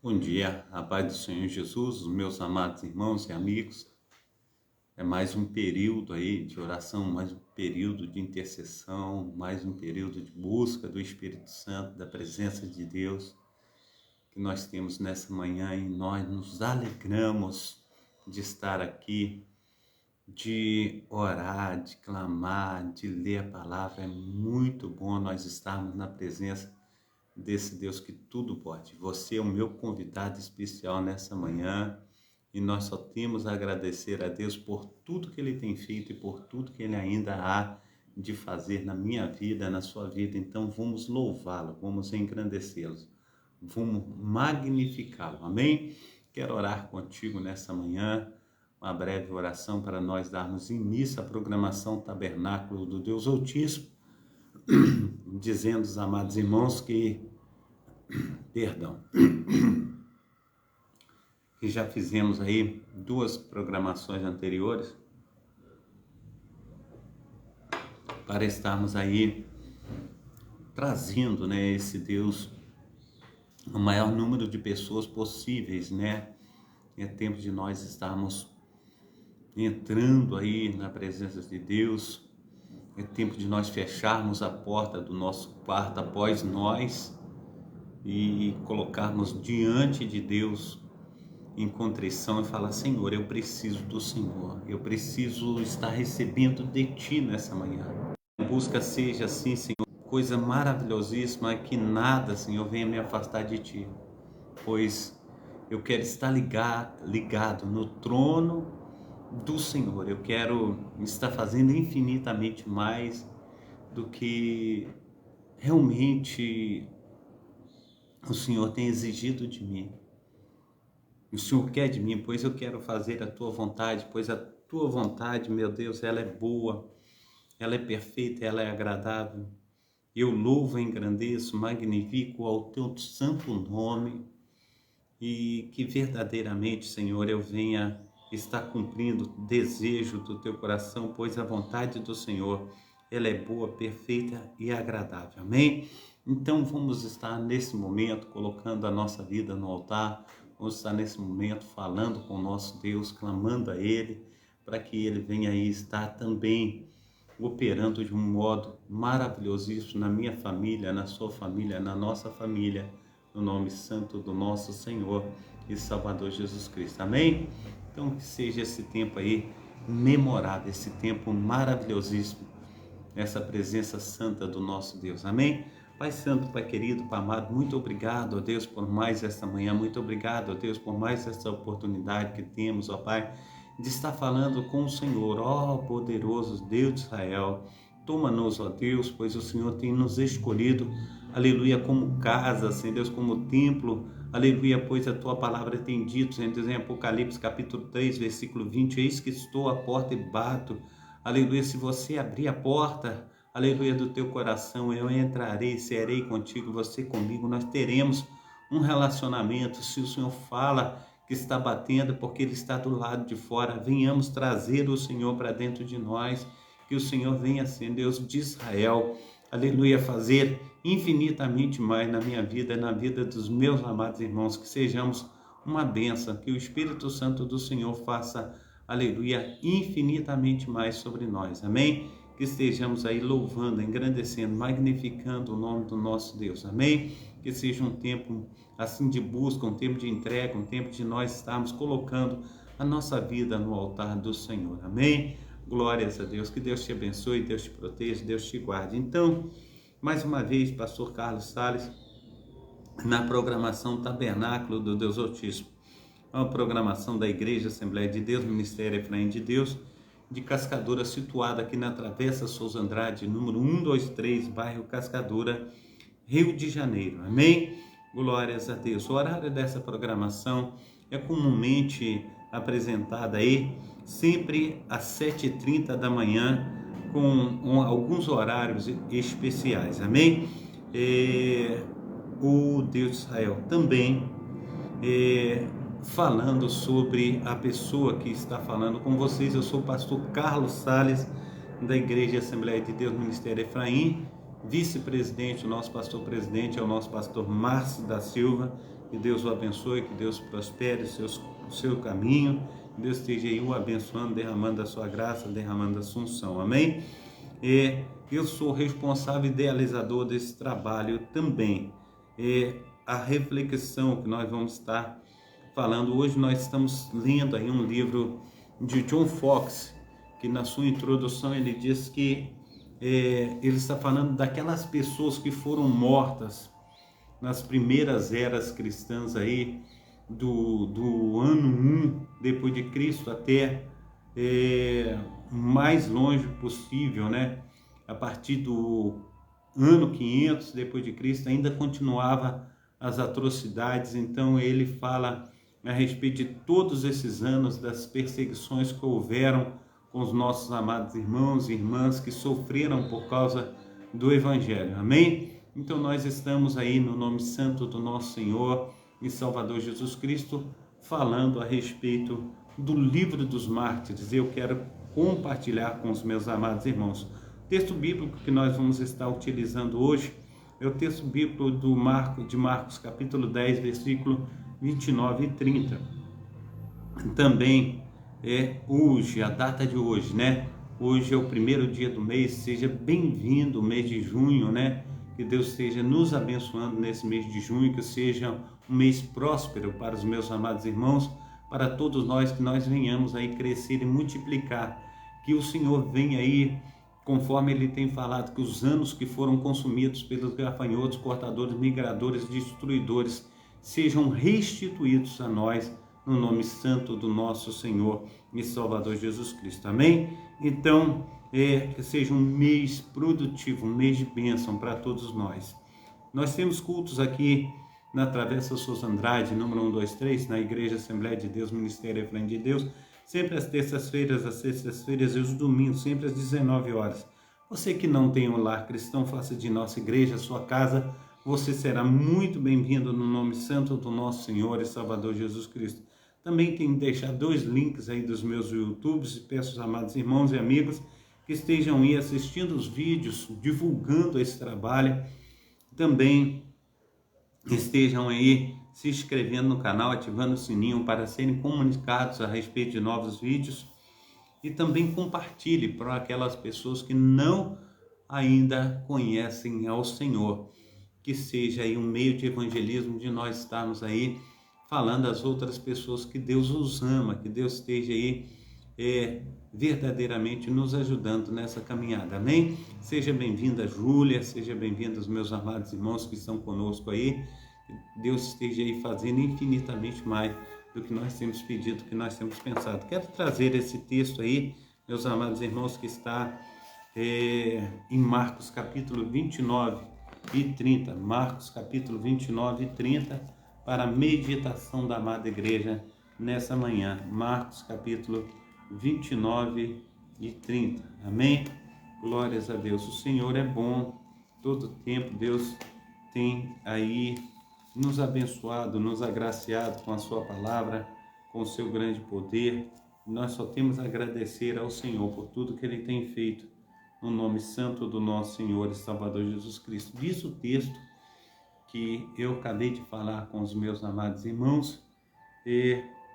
Bom dia, a paz do Senhor Jesus, os meus amados irmãos e amigos. É mais um período aí de oração, mais um período de intercessão, mais um período de busca do Espírito Santo, da presença de Deus que nós temos nessa manhã e nós nos alegramos de estar aqui, de orar, de clamar, de ler a palavra. É muito bom nós estarmos na presença desse Deus que tudo pode. Você é o meu convidado especial nessa manhã e nós só temos a agradecer a Deus por tudo que Ele tem feito e por tudo que Ele ainda há de fazer na minha vida, na sua vida. Então vamos louvá-lo, vamos engrandecê-lo, vamos magnificá-lo. Amém? Quero orar contigo nessa manhã, uma breve oração para nós darmos início à programação Tabernáculo do Deus Altíssimo, dizendo aos amados irmãos que já fizemos aí 2 programações anteriores para estarmos aí trazendo, esse Deus o maior número de pessoas possíveis, É tempo de nós estarmos entrando aí na presença de Deus. É tempo de nós fecharmos a porta do nosso quarto após nós e colocarmos diante de Deus em contrição e falar: Senhor, eu preciso do Senhor, eu preciso estar recebendo de Ti nessa manhã. A busca seja assim, Senhor, coisa maravilhosíssima, que nada, Senhor, venha me afastar de Ti, pois eu quero estar ligado no trono do Senhor. Eu quero estar fazendo infinitamente mais do que realmente o Senhor tem exigido de mim. O Senhor quer de mim, pois eu quero fazer a Tua vontade, pois a Tua vontade, meu Deus, ela é boa, ela é perfeita, ela é agradável. Eu louvo, engrandeço, magnifico ao Teu santo nome e que verdadeiramente, Senhor, eu venha estar cumprindo o desejo do Teu coração, pois a vontade do Senhor, ela é boa, perfeita e agradável. Amém? Então vamos estar nesse momento colocando a nossa vida no altar, vamos estar nesse momento falando com o nosso Deus, clamando a Ele, para que Ele venha aí estar também operando de um modo maravilhosíssimo na minha família, na sua família, na nossa família, no nome santo do nosso Senhor e Salvador Jesus Cristo. Amém? Então que seja esse tempo aí memorável, esse tempo maravilhosíssimo, essa presença santa do nosso Deus. Amém? Pai Santo, Pai querido, Pai amado, muito obrigado, ó Deus, por mais esta manhã, muito obrigado, ó Deus, por mais esta oportunidade que temos, ó Pai, de estar falando com o Senhor, ó poderoso Deus de Israel. Toma-nos, ó Deus, pois o Senhor tem nos escolhido, aleluia, como casa, Senhor Deus, como templo, aleluia, pois a Tua palavra tem dito, Senhor Deus, em Apocalipse capítulo 3, versículo 20, eis que estou à porta e bato, aleluia, se você abrir a porta, aleluia, do teu coração, eu entrarei, serei contigo, você comigo, nós teremos um relacionamento. Se o Senhor fala que está batendo, porque Ele está do lado de fora, venhamos trazer o Senhor para dentro de nós, que o Senhor venha ser Deus de Israel, aleluia, fazer infinitamente mais na minha vida, na vida dos meus amados irmãos, que sejamos uma bênção, que o Espírito Santo do Senhor faça, aleluia, infinitamente mais sobre nós, amém? Que estejamos aí louvando, engrandecendo, magnificando o nome do nosso Deus, amém? Que seja um tempo assim de busca, um tempo de entrega, um tempo de nós estarmos colocando a nossa vida no altar do Senhor, amém? Glórias a Deus, que Deus te abençoe, Deus te proteja, Deus te guarde. Então, mais uma vez, pastor Carlos Salles, na programação Tabernáculo do Deus Altíssimo, uma programação da Igreja Assembleia de Deus, Ministério Efraim de Deus, de Cascadura, situada aqui na Travessa Souza Andrade, número 123, bairro Cascadura, Rio de Janeiro. Amém? Glórias a Deus. O horário dessa programação é comumente apresentada aí, sempre às 7h30 da manhã, com alguns horários especiais. Amém? O Deus de Israel também falando sobre a pessoa que está falando com vocês. Eu sou o pastor Carlos Salles, da Igreja Assembleia de Deus, Ministério Efraim. Vice-presidente, o nosso pastor presidente é o nosso pastor Márcio da Silva. Que Deus o abençoe, que Deus prospere o seu caminho, que Deus esteja aí o abençoando, derramando a sua graça, derramando a sua unção, amém? Eu sou responsável idealizador desse trabalho também. A reflexão que nós vamos estar falando hoje, nós estamos lendo aí um livro de John Fox, que na sua introdução ele diz que ele está falando daquelas pessoas que foram mortas nas primeiras eras cristãs aí, do ano 1 depois de Cristo até mais longe possível, né? A partir do ano 500 depois de Cristo ainda continuava as atrocidades. Então ele fala a respeito de todos esses anos, das perseguições que houveram com os nossos amados irmãos e irmãs que sofreram por causa do Evangelho, amém? Então nós estamos aí no nome santo do nosso Senhor e Salvador Jesus Cristo, falando a respeito do livro dos mártires. Eu quero compartilhar com os meus amados irmãos. O texto bíblico que nós vamos estar utilizando hoje é o texto bíblico de Marcos, capítulo 10, versículo 29 e 30. Também hoje, a data de hoje, né? Hoje é o primeiro dia do mês, seja bem-vindo o mês de junho, né? Que Deus esteja nos abençoando nesse mês de junho, que seja um mês próspero para os meus amados irmãos, para todos nós, que nós venhamos aí crescer e multiplicar, que o Senhor venha aí, conforme Ele tem falado, que os anos que foram consumidos pelos gafanhotos, cortadores, migradores, destruidores, sejam restituídos a nós, no nome santo do nosso Senhor e Salvador Jesus Cristo, amém? Então, que seja um mês produtivo, um mês de bênção para todos nós. Nós temos cultos aqui na Travessa Souza Andrade, número 123, na Igreja Assembleia de Deus, Ministério Efraim de Deus, sempre às terças-feiras, às sextas-feiras e os domingos, sempre às 19 horas. Você que não tem um lar cristão, faça de nossa igreja a sua casa. Você será muito bem-vindo no nome santo do nosso Senhor e Salvador Jesus Cristo. Também tenho deixado 2 links aí dos meus YouTubes e peço aos amados irmãos e amigos que estejam aí assistindo os vídeos, divulgando esse trabalho. Também estejam aí se inscrevendo no canal, ativando o sininho para serem comunicados a respeito de novos vídeos. E também compartilhe para aquelas pessoas que não ainda conhecem ao Senhor. Que seja aí um meio de evangelismo, de nós estarmos aí falando às outras pessoas que Deus os ama, que Deus esteja aí verdadeiramente nos ajudando nessa caminhada, amém? Seja bem-vinda, Júlia, seja bem-vinda os meus amados irmãos que estão conosco aí. Deus esteja aí fazendo infinitamente mais do que nós temos pedido, do que nós temos pensado. Quero trazer esse texto aí, meus amados irmãos, que está em Marcos capítulo 29 e 30. Marcos capítulo 29 e 30, para a meditação da amada igreja nessa manhã. Marcos capítulo 29 e 30. Amém? Glórias a Deus. O Senhor é bom, todo tempo Deus tem aí nos abençoado, nos agraciado com a sua palavra, com o seu grande poder. Nós só temos a agradecer ao Senhor por tudo que Ele tem feito, no nome santo do nosso Senhor e Salvador Jesus Cristo. Diz o texto que eu acabei de falar com os meus amados irmãos,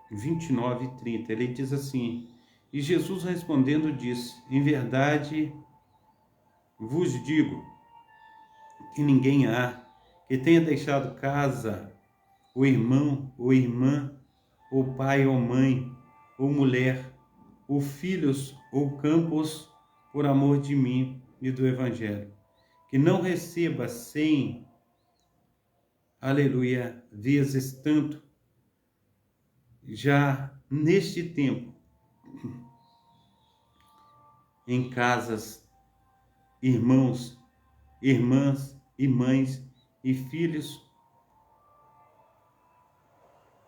29 e 30, ele diz assim: e Jesus respondendo disse, em verdade vos digo, que ninguém há que tenha deixado casa, ou irmão, ou irmã, ou pai, ou mãe, ou mulher, ou filhos, ou campos, por amor de mim e do Evangelho, que não receba 100, aleluia, vezes tanto, já neste tempo, em casas, irmãos, irmãs e mães e filhos,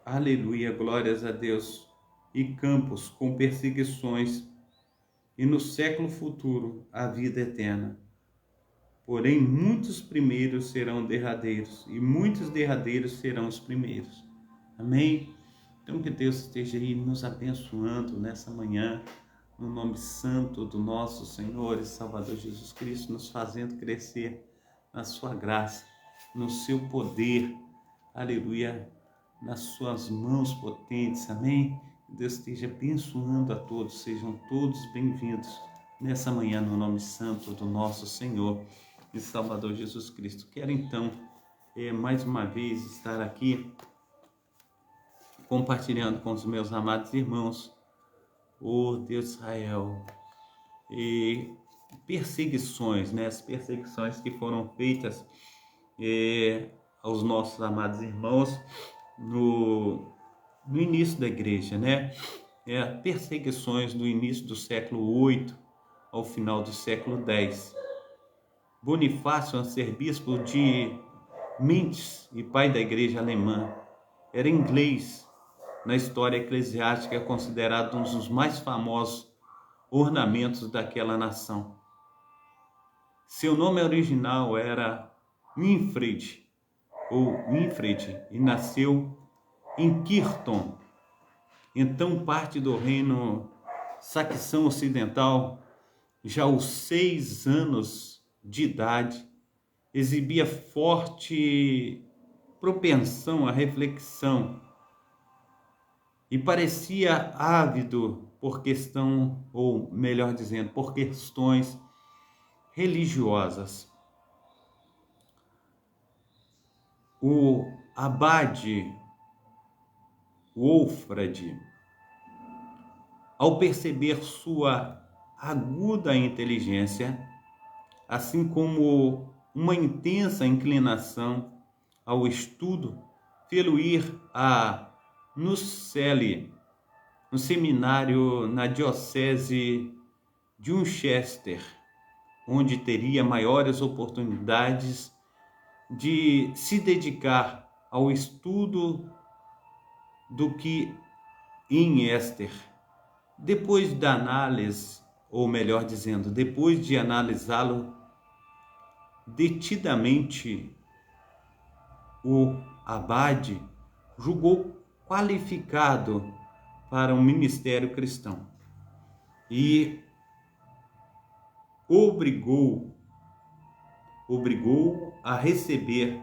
aleluia, glórias a Deus, e campos com perseguições, e no século futuro a vida eterna. Porém, muitos primeiros serão derradeiros, e muitos derradeiros serão os primeiros. Amém? Então que Deus esteja aí nos abençoando nessa manhã, no nome santo do nosso Senhor e Salvador Jesus Cristo, nos fazendo crescer na sua graça, no seu poder, aleluia, nas suas mãos potentes, amém? Deus esteja abençoando a todos, sejam todos bem-vindos nessa manhã no nome santo do nosso Senhor e Salvador Jesus Cristo. Quero então, mais uma vez, estar aqui compartilhando com os meus amados irmãos, o Deus de Israel, e perseguições, né? As perseguições que foram feitas aos nossos amados irmãos no início da igreja, né? Perseguições do início do século VIII ao final do século X. Bonifácio, arcebispo de Mainz e pai da igreja alemã, era inglês. Na história eclesiástica é considerado um dos mais famosos ornamentos daquela nação. Seu nome original era Winfried, e nasceu em Kirton, então parte do reino saxão ocidental. Já aos 6 anos de idade, exibia forte propensão à reflexão e parecia ávido por questão, ou melhor dizendo, por questões religiosas. O abade Wolfrad, ao perceber sua aguda inteligência, assim como uma intensa inclinação ao estudo, fê-lo ir a Nusseli, no seminário na diocese de Winchester, onde teria maiores oportunidades de se dedicar ao estudo do que em Esther. Depois da análise, ou melhor dizendo, depois de analisá-lo detidamente, o abade julgou qualificado para um ministério cristão e obrigou a receber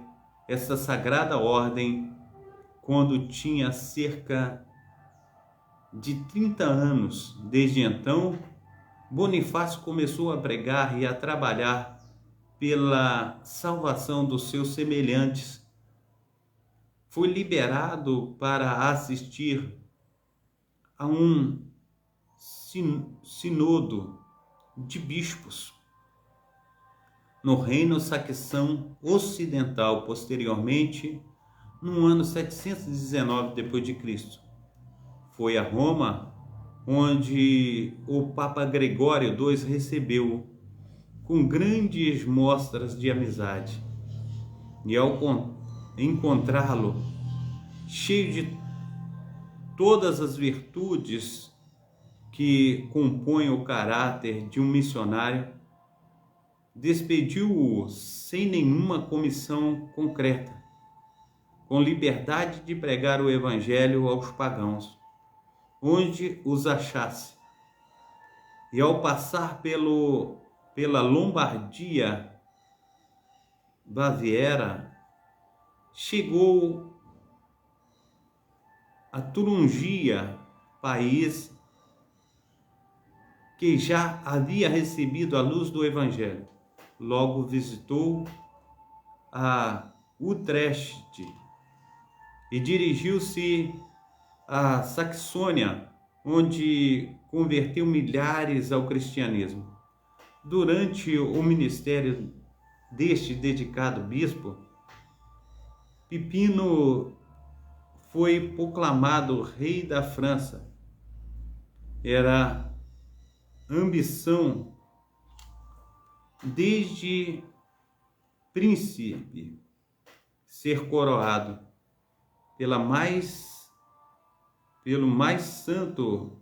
essa sagrada ordem quando tinha cerca de 30 anos. Desde então, Bonifácio começou a pregar e a trabalhar pela salvação dos seus semelhantes. Foi liberado para assistir a um sínodo de bispos no reino saxão ocidental, posteriormente, no ano 719 d.C. Foi a Roma, onde o Papa Gregório II recebeu com grandes mostras de amizade, e ao encontrá-lo cheio de todas as virtudes que compõem o caráter de um missionário, despediu-o sem nenhuma comissão concreta, com liberdade de pregar o evangelho aos pagãos, onde os achasse. E ao passar pela Lombardia, Baviera, chegou a Turingia, país que já havia recebido a luz do evangelho. Logo visitou a Utrecht e dirigiu-se à Saxônia, onde converteu milhares ao cristianismo. Durante o ministério deste dedicado bispo, Pipino foi proclamado rei da França. Era ambição desde príncipe ser coroado pelo mais santo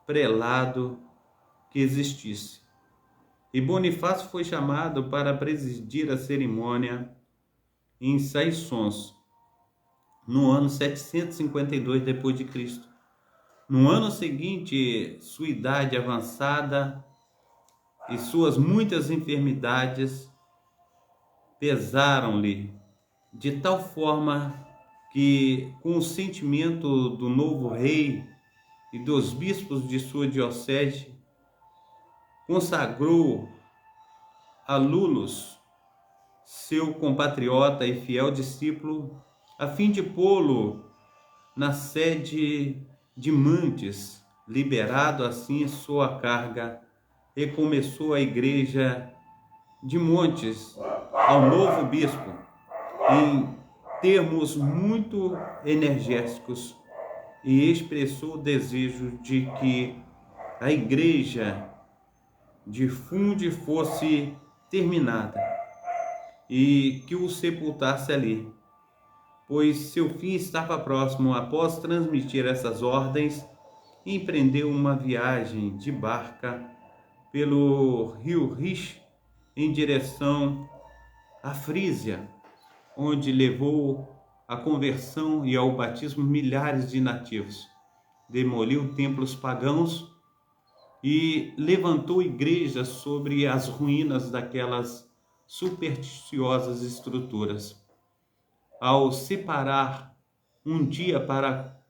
prelado que existisse. E Bonifácio foi chamado para presidir a cerimônia em Soissons, no ano 752 d.C. No ano seguinte, sua idade avançada e suas muitas enfermidades pesaram-lhe de tal forma que, com o sentimento do novo rei e dos bispos de sua diocese, consagrou a Lulus, seu compatriota e fiel discípulo, a fim de pô-lo na sede de Mantes. Liberado assim sua carga, recomeçou a igreja de Montes ao novo bispo, em termos muito enérgicos, e expressou o desejo de que a igreja de Funde fosse terminada e que o sepultasse ali, pois seu fim estava próximo. Após transmitir essas ordens, empreendeu uma viagem de barca pelo rio Rich em direção à Frísia, onde levou à conversão e ao batismo milhares de nativos. Demoliu templos pagãos e levantou igrejas sobre as ruínas daquelas supersticiosas estruturas. Ao separar um dia para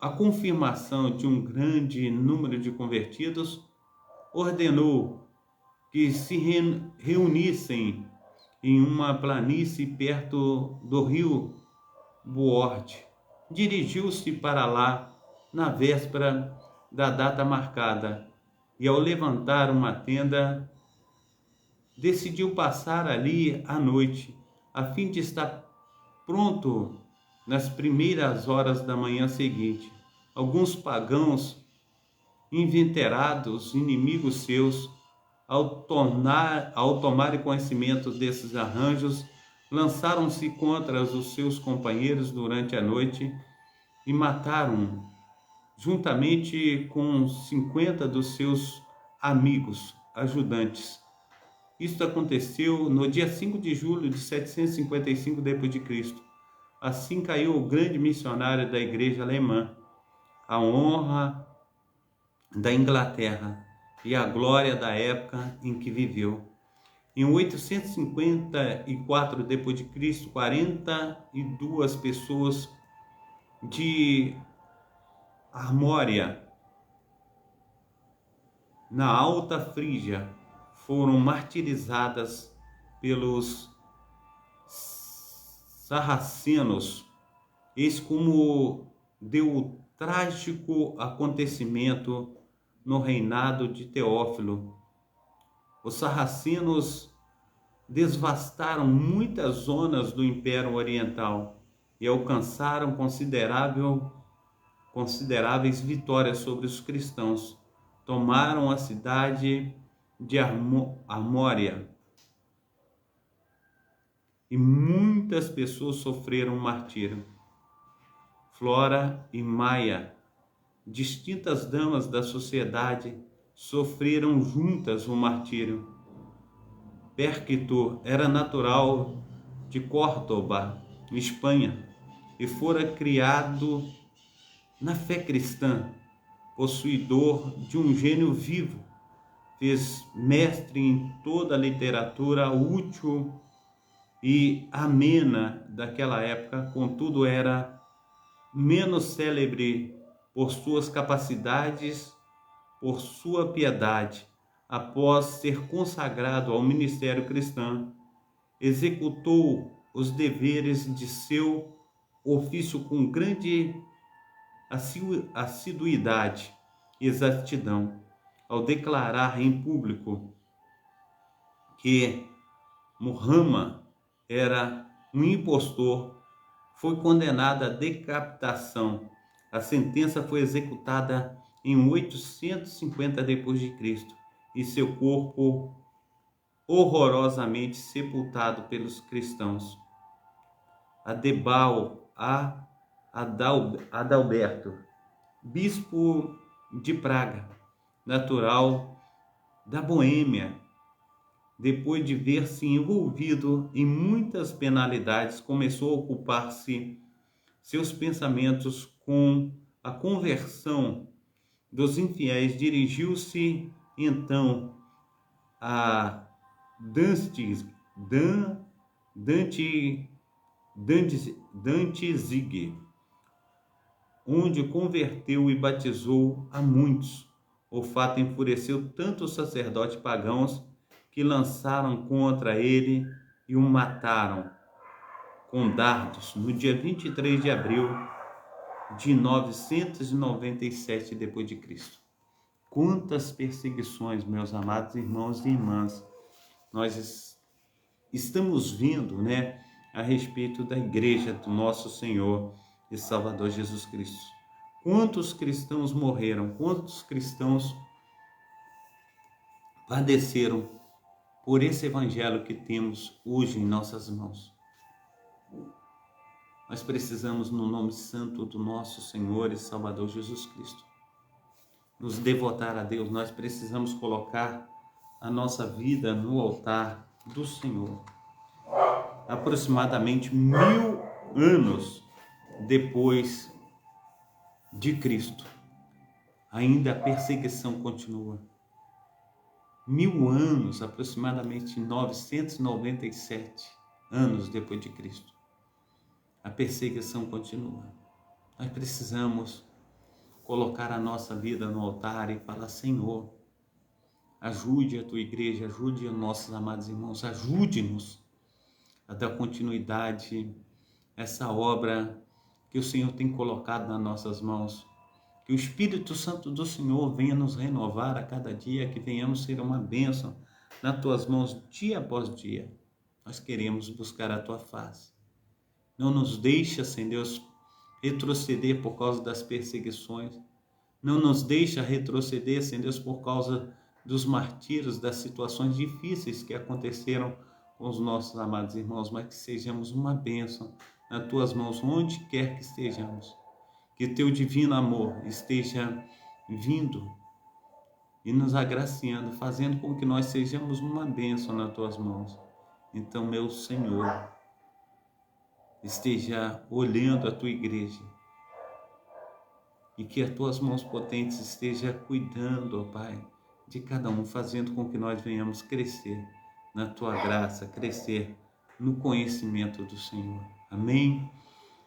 a confirmação de um grande número de convertidos, ordenou que se reunissem em uma planície perto do rio Boord. Dirigiu-se para lá na véspera da data marcada e, ao levantar uma tenda, decidiu passar ali a noite, a fim de estar pronto nas primeiras horas da manhã seguinte. Alguns pagãos inveterados, inimigos seus, ao tomarem conhecimento desses arranjos, lançaram-se contra os seus companheiros durante a noite e mataram, juntamente com 50 dos seus amigos, ajudantes. Isto aconteceu no dia 5 de julho de 755 d.C. Assim caiu o grande missionário da igreja alemã, a honra da Inglaterra e a glória da época em que viveu. Em 854 d.C., 42 pessoas de Armória, na Alta Frígia, foram martirizadas pelos sarracenos. Eis como deu o trágico acontecimento no reinado de Teófilo. Os sarracenos devastaram muitas zonas do Império Oriental e alcançaram consideráveis vitórias sobre os cristãos. Tomaram a cidade de Armória e muitas pessoas sofreram martírio. Flora e Maia, distintas damas da sociedade, sofreram juntas o martírio. Pérquito era natural de Córdoba, Espanha, e fora criado na fé cristã, possuidor de um gênio vivo. Fez mestre em toda a literatura útil e amena daquela época, contudo era menos célebre por suas capacidades, por sua piedade. Após ser consagrado ao ministério cristão, executou os deveres de seu ofício com grande assiduidade e exatidão. Ao declarar em público que Muhammad era um impostor, foi condenado à decapitação. A sentença foi executada em 850 d.C. e seu corpo horrorosamente sepultado pelos cristãos. Adalberto, bispo de Praga, natural da Boêmia, depois de ver-se envolvido em muitas penalidades, começou a ocupar-se seus pensamentos com a conversão dos infiéis. Dirigiu-se então a Dantzig, onde converteu e batizou a muitos. O fato enfureceu tanto os sacerdotes pagãos que lançaram contra ele e o mataram com dardos no dia 23 de abril de 997 d.C. Quantas perseguições, meus amados irmãos e irmãs, nós estamos vendo, né, a respeito da igreja do nosso Senhor e Salvador Jesus Cristo. Quantos cristãos morreram, quantos cristãos padeceram por esse evangelho que temos hoje em nossas mãos. Nós precisamos, no nome santo do nosso Senhor e Salvador Jesus Cristo, nos devotar a Deus. Nós precisamos colocar a nossa vida no altar do Senhor. Aproximadamente 1000 anos depois de Cristo, ainda a perseguição continua. 1000 anos, aproximadamente 997 anos depois de Cristo, a perseguição continua. Nós precisamos colocar a nossa vida no altar e falar: Senhor, ajude a tua igreja, ajude os nossos amados irmãos, ajude-nos a dar continuidade a essa obra que o Senhor tem colocado nas nossas mãos. Que o Espírito Santo do Senhor venha nos renovar a cada dia, que venhamos ser uma bênção nas tuas mãos dia após dia. Nós queremos buscar a tua face. Não nos deixa, Senhor Deus, retroceder por causa das perseguições. Não nos deixa retroceder, Senhor Deus, por causa dos martírios, das situações difíceis que aconteceram com os nossos amados irmãos, mas que sejamos uma bênção nas tuas mãos, onde quer que estejamos. Que teu divino amor esteja vindo e nos agraciando, fazendo com que nós sejamos uma bênção nas tuas mãos. Então, meu Senhor, esteja olhando a tua igreja e que as tuas mãos potentes estejam cuidando, ó Pai, de cada um, fazendo com que nós venhamos crescer na tua graça, crescer no conhecimento do Senhor. Amém?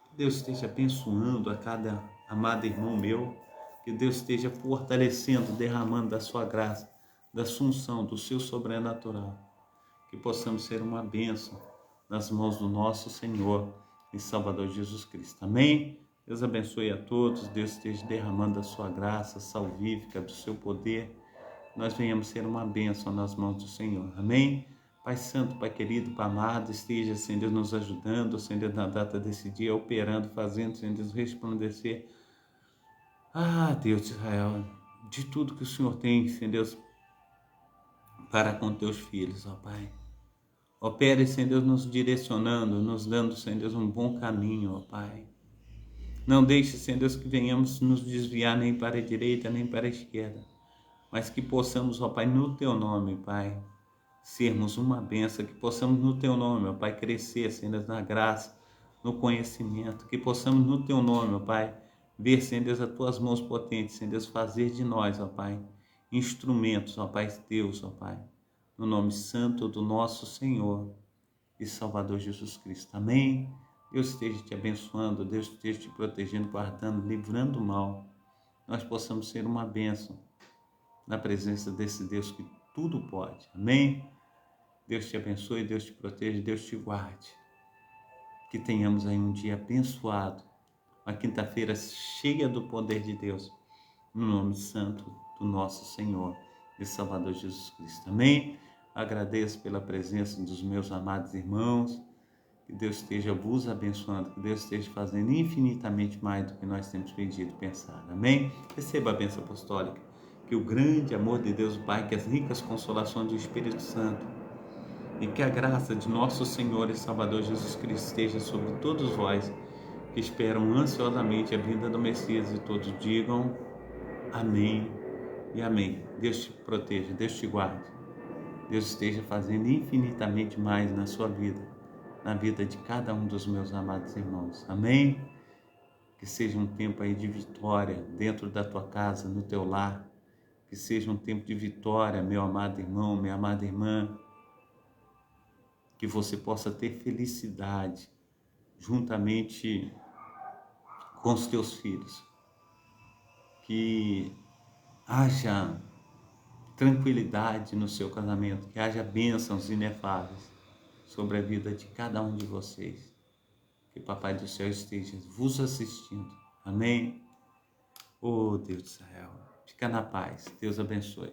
Que Deus esteja abençoando a cada amado irmão meu, que Deus esteja fortalecendo, derramando da sua graça, da sua unção, do seu sobrenatural, que possamos ser uma bênção nas mãos do nosso Senhor e Salvador Jesus Cristo. Amém? Deus abençoe a todos, Deus esteja derramando a sua graça salvífica, do seu poder, nós venhamos ser uma bênção nas mãos do Senhor. Amém? Pai Santo, Pai querido, Pai amado, esteja, Senhor Deus, nos ajudando, Senhor Deus, na data desse dia, operando, fazendo, Senhor Deus, resplandecer. Deus de Israel, de tudo que o Senhor tem, Senhor Deus, para com teus filhos, ó Pai. Opere, Senhor Deus, nos direcionando, nos dando, Senhor Deus, um bom caminho, ó Pai. Não deixe, Senhor Deus, que venhamos nos desviar nem para a direita, nem para a esquerda, mas que possamos, ó Pai, no Teu nome, Pai, sermos uma bênção, que possamos no Teu nome, ó Pai, crescer, Senhor Deus, na graça, no conhecimento, que possamos no Teu nome, ó Pai, ver, Senhor Deus, as Tuas mãos potentes, Senhor Deus, fazer de nós, ó Pai, instrumentos, ó Pai, Teus, ó Pai, no nome santo do nosso Senhor e Salvador Jesus Cristo. Amém? Deus esteja te abençoando, Deus esteja te protegendo, guardando, livrando do mal. Nós possamos ser uma bênção na presença desse Deus que tudo pode. Amém? Deus te abençoe, Deus te proteja, Deus te guarde. Que tenhamos aí um dia abençoado, uma quinta-feira cheia do poder de Deus, no nome santo do nosso Senhor e Salvador Jesus Cristo. Amém? Agradeço pela presença dos meus amados irmãos. Que Deus esteja vos abençoando, que Deus esteja fazendo infinitamente mais do que nós temos pedido e pensado. Amém? Receba a bênção apostólica. Que o grande amor de Deus, o Pai, que as ricas consolações do Espírito Santo e que a graça de nosso Senhor e Salvador Jesus Cristo esteja sobre todos vós que esperam ansiosamente a vinda do Messias, e todos digam amém e amém. Deus te proteja, Deus te guarde. Deus esteja fazendo infinitamente mais na sua vida, na vida de cada um dos meus amados irmãos. Amém? Que seja um tempo aí de vitória dentro da tua casa, no teu lar. Que seja um tempo de vitória, meu amado irmão, minha amada irmã. Que você possa ter felicidade juntamente com os teus filhos. Que haja tranquilidade no seu casamento, que haja bênçãos inefáveis sobre a vida de cada um de vocês. Que Papai do Céu esteja vos assistindo. Amém? Oh, Deus do céu, fica na paz. Deus abençoe.